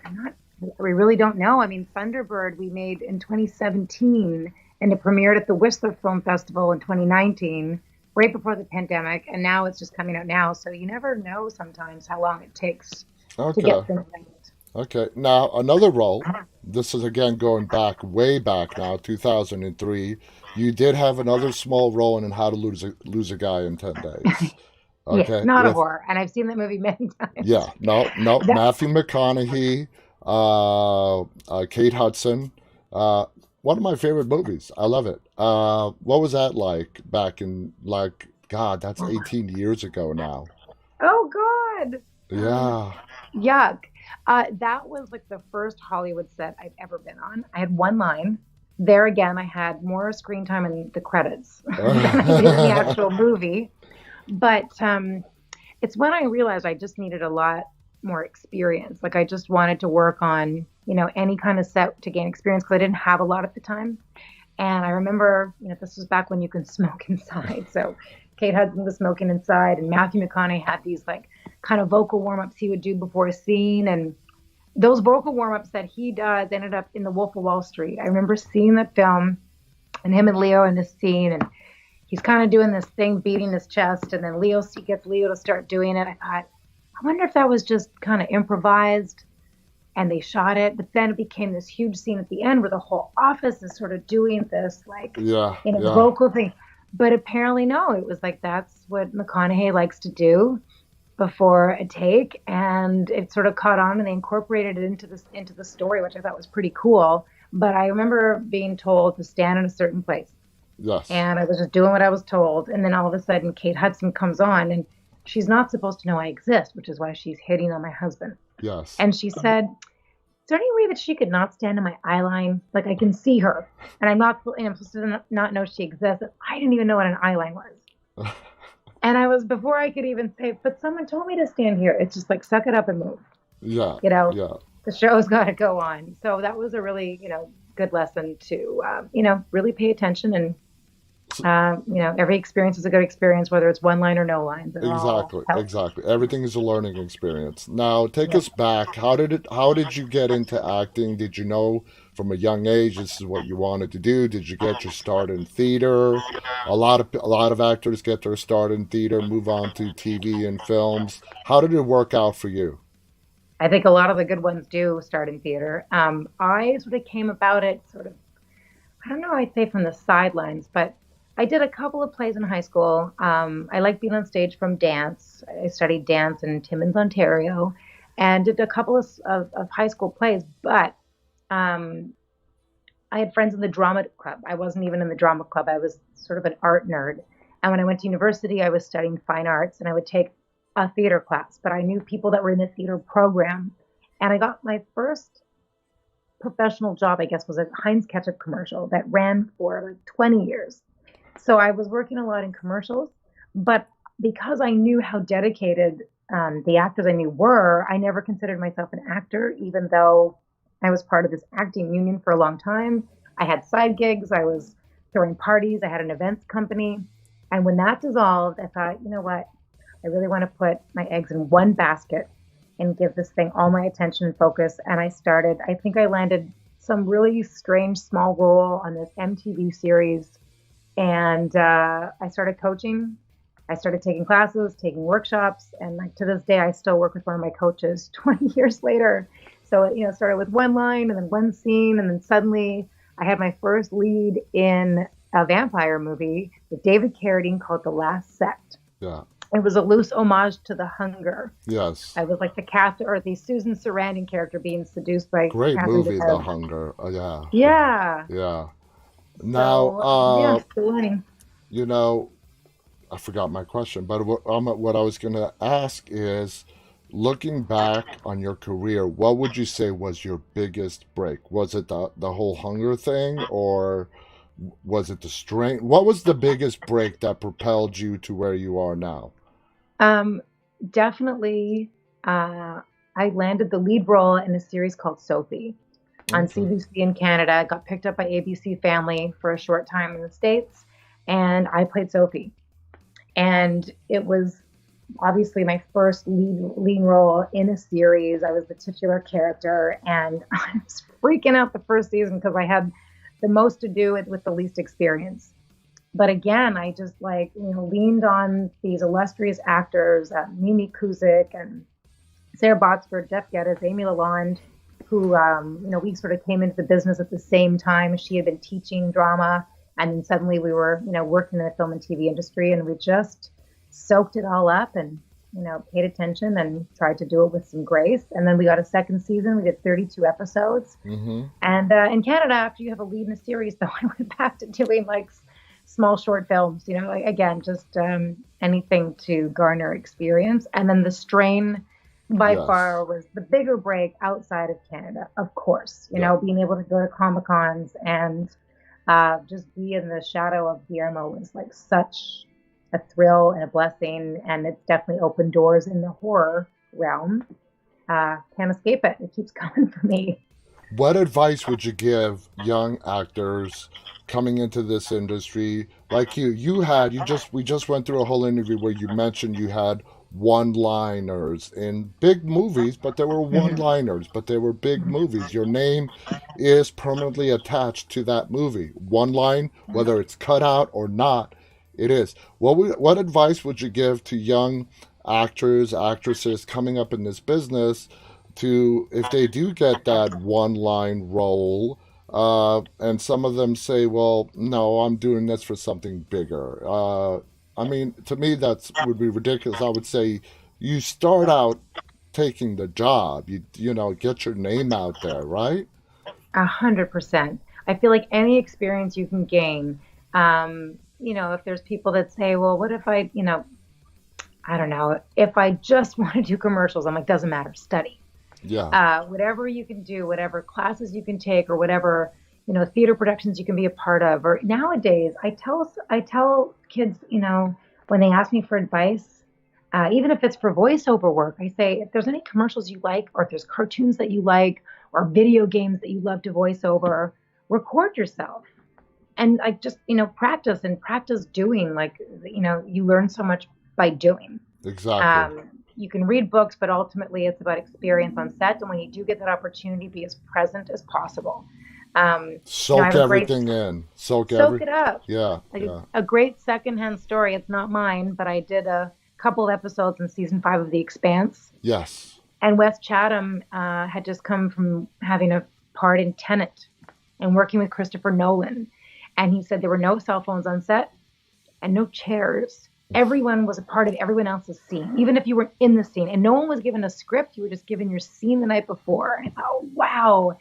I'm not, we really don't know. I mean, Thunderbird we made in 2017 and it premiered at the Whistler Film Festival in 2019, right before the pandemic. And now it's just coming out now. So you never know sometimes how long it takes to Okay. get things made. Okay. Now, another role. This is again going back, way back now, 2003. You did have another small role in How to Lose a Guy in 10 Days. Yes, Okay. not a With, horror. And I've seen that movie many times. yeah, no, That, Matthew McConaughey, Kate Hudson. Uh, One of my favorite movies. I love it. What was that like back in, like, God, that's 18 years ago now. oh, God. Yeah. Yuck. That was like the first Hollywood set I've ever been on. I had one line. There again, I had more screen time in the credits than I did in the actual movie. But it's when I realized I just needed a lot more experience. Like I just wanted to work on, any kind of set to gain experience because I didn't have a lot at the time. And I remember, this was back when you can smoke inside. So Kate Hudson was smoking inside, and Matthew McConaughey had these like kind of vocal warm ups he would do before a scene. And those vocal warm ups that he does ended up in The Wolf of Wall Street. I remember seeing that film and him and Leo in this scene, and he's kind of doing this thing, beating his chest, and then he gets Leo to start doing it. I thought, I wonder if that was just kind of improvised and they shot it, but then it became this huge scene at the end where the whole office is sort of doing this like Yeah, yeah. vocal thing. But apparently no, it was like that's what McConaughey likes to do before a take, and it sort of caught on and they incorporated it into the story, which I thought was pretty cool. But I remember being told to stand in a certain place, Yes. and I was just doing what I was told, and then all of a sudden Kate Hudson comes on, and she's not supposed to know I exist, which is why she's hitting on my husband. Yes. And she said, "Is there any way that she could not stand in my eye line? Like I can see her, and I'm supposed to not know she exists." I didn't even know what an eye line was, and I was before I could even say, "But someone told me to stand here." It's just like suck it up and move. Yeah, You know, yeah. the show's got to go on. So that was a really good lesson to really pay attention and every experience is a good experience, whether it's one line or no lines. It all Exactly, helps. exactly. Everything is a learning experience. Now, take Yeah. us back. How did you get into acting? Did you know from a young age this is what you wanted to do? Did you get your start in theater? A lot of actors get their start in theater, move on to TV and films. How did it work out for you? I think a lot of the good ones do start in theater. I sort of came about it sort of, I don't know, I'd say from the sidelines, but I did a couple of plays in high school. I like being on stage from dance. I studied dance in Timmins, Ontario, and did a couple of high school plays, but um, I had friends in the drama club. I wasn't even in the drama club. I was sort of an art nerd. And when I went to university, I was studying fine arts and I would take a theater class, but I knew people that were in the theater program. And I got my first professional job, I guess, was a Heinz ketchup commercial that ran for like 20 years. So I was working a lot in commercials, but because I knew how dedicated the actors I knew were, I never considered myself an actor, even though I was part of this acting union for a long time. I had side gigs, I was throwing parties, I had an events company. And when that dissolved, I thought, you know what? I really want to put my eggs in one basket and give this thing all my attention and focus. And I think I landed some really strange small role on this MTV series. And I started coaching. I started taking classes, taking workshops. And like to this day, I still work with one of my coaches 20 years later. So it started with one line and then one scene. And then suddenly I had my first lead in a vampire movie with David Carradine called The Last Sect. Yeah. It was a loose homage to The Hunger. Yes. I was like the Catherine or the Susan Sarandon character being seduced by Great Catherine movie, The Deneuve. Hunger. Yeah. Yeah. Yeah. Now, So yeah, still learning. you know, I forgot my question, but what I was going to ask is, looking back on your career, what would you say was your biggest break? Was it the whole hunger thing, or was it the strain? What was the biggest break that propelled you to where you are now? Um, Definitely, I landed the lead role in a series called Sophie on Okay. CBC in Canada. Got picked up by ABC Family for a short time in the States, and I played Sophie. And it was obviously my first lead role in a series. I was the titular character, and I was freaking out the first season because I had the most to do with the least experience. But again, I just like leaned on these illustrious actors, Mimi Kuzik and Sarah Botsford, Jeff Geddes, Amy Lalonde, who we sort of came into the business at the same time. She had been teaching drama, and then suddenly we were working in the film and TV industry, and we just soaked it all up and paid attention and tried to do it with some grace. And then we got a second season. We did 32 episodes. Mm-hmm. And in Canada, after you have a lead in a series, though, I went back to doing like small short films, like, again, just anything to garner experience. And then The Strain by Yes. far was the bigger break outside of Canada, of course, Yeah. being able to go to Comic Cons and just be in the shadow of Guillermo was like such a thrill and a blessing. And it's definitely opened doors in the horror realm. Can't escape it. It keeps coming for me. What advice would you give young actors coming into this industry like you? We just went through a whole interview where you mentioned you had one-liners in big movies, but there were Mhm. one-liners, but they were big movies. Your name is permanently attached to that movie. One line, whether it's cut out or not, it is. What advice would you give to young actors, actresses coming up in this business to, if they do get that one line role, and some of them say, well, no, I'm doing this for something bigger. I mean, to me, that would be ridiculous. I would say you start out taking the job, get your name out there, right? 100%. I feel like any experience you can gain, if there's people that say, well, what if I don't know, if I just want to do commercials, I'm like, doesn't matter, study. Yeah. Whatever you can do, whatever classes you can take, or whatever, theater productions you can be a part of. Or nowadays, I tell kids, when they ask me for advice, even if it's for voiceover work, I say, if there's any commercials you like, or if there's cartoons that you like, or video games that you love to voice over, record yourself and like just practice and practice doing. Like you learn so much by doing. Exactly. You can read books, but ultimately it's about experience on set. And when you do get that opportunity, be as present as possible. I Soak have a great everything in. soak it up, Yeah, like yeah. a great secondhand story. It's not mine, but I did a couple of episodes in season 5 of The Expanse. Yes. And Wes Chatham had just come from having a part in Tenet and working with Christopher Nolan. And he said there were no cell phones on set and no chairs. Everyone was a part of everyone else's scene, even if you were in the scene. And no one was given a script. You were just given your scene the night before. And I thought, oh, wow.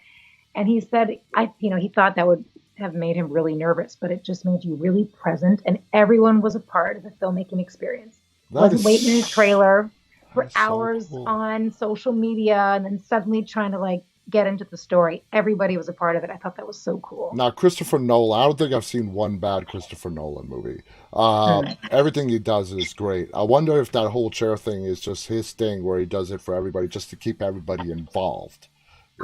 And he said, he thought that would have made him really nervous, but it just made you really present. And everyone was a part of the filmmaking experience. That Wasn't waiting in a is trailer for that's so hours cool. on social media and then suddenly trying to like get into the story. Everybody was a part of it. I thought that was so cool. Now, Christopher Nolan, I don't think I've seen one bad Christopher Nolan movie. Mm, Everything he does is great. I wonder if that whole chair thing is just his thing where he does it for everybody, just to keep everybody involved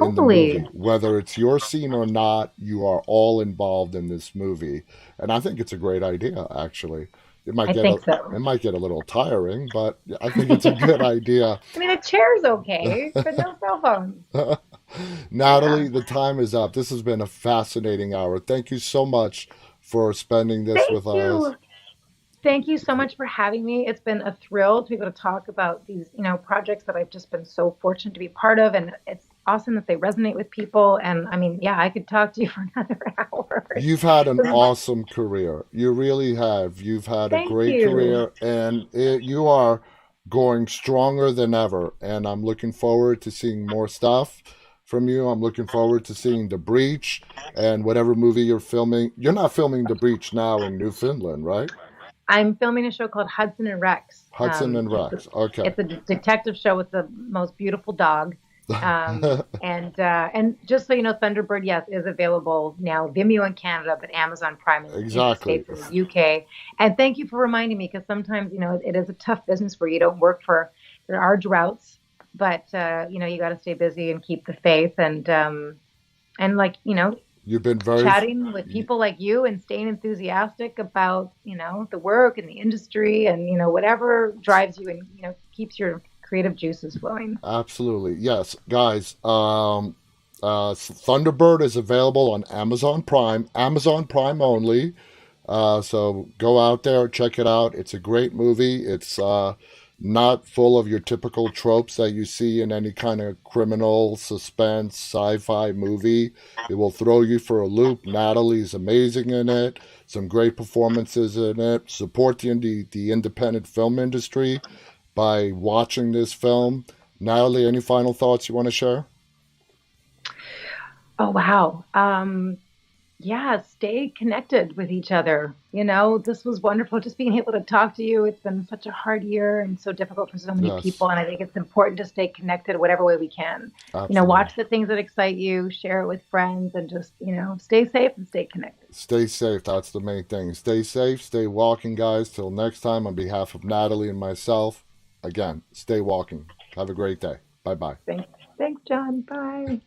in the totally. movie. Whether it's your scene or not, you are all involved in this movie. And I think it's a great idea, actually. I think so. It might get a little tiring, but I think it's a good idea. I mean, a chair's okay, but no cell phones. Natalie, Yeah. the time is up. This has been a fascinating hour. Thank you so much for spending this Thank with us. you. Thank you so much for having me. It's been a thrill to be able to talk about these, projects that I've just been so fortunate to be part of. And it's awesome that they resonate with people. And I mean, yeah, I could talk to you for another hour. You've had an awesome career. You really have. You've had a Thank great you. career, and you are going stronger than ever. And I'm looking forward to seeing more stuff from you. I'm looking forward to seeing The Breach and whatever movie you're filming. You're not filming The Breach now in Newfoundland, right? I'm filming a show called Hudson and Rex. Hudson and Rex. Okay. It's a detective show with the most beautiful dog. And just so you know, Thunderbird, yes, is available now, Vimeo in Canada, but Amazon Prime in the Exactly. States and the UK. And thank you for reminding me, because sometimes, it is a tough business where you don't work there are droughts, but you got to stay busy and keep the faith and like, You've been very. chatting with people like you and staying enthusiastic about, the work and the industry and, whatever drives you and, keeps your creative juices flowing. Absolutely. Yes, guys. Thunderbird is available on Amazon Prime only. So go out there, check it out. It's a great movie. It's not full of your typical tropes that you see in any kind of criminal, suspense, sci-fi movie. It will throw you for a loop. Natalie's amazing in it. Some great performances in it. Support the independent film industry by watching this film. Natalie, any final thoughts you want to share? Oh, wow. Yeah, stay connected with each other. This was wonderful just being able to talk to you. It's been such a hard year and so difficult for so many Yes, people. And I think it's important to stay connected whatever way we can. absolutely. Watch the things that excite you, share it with friends, and just, stay safe and stay connected. Stay safe. That's the main thing. Stay safe. Stay walking, guys. Till next time, on behalf of Natalie and myself, again, stay walking. Have a great day. Bye bye. Thanks. Thanks, John. Bye.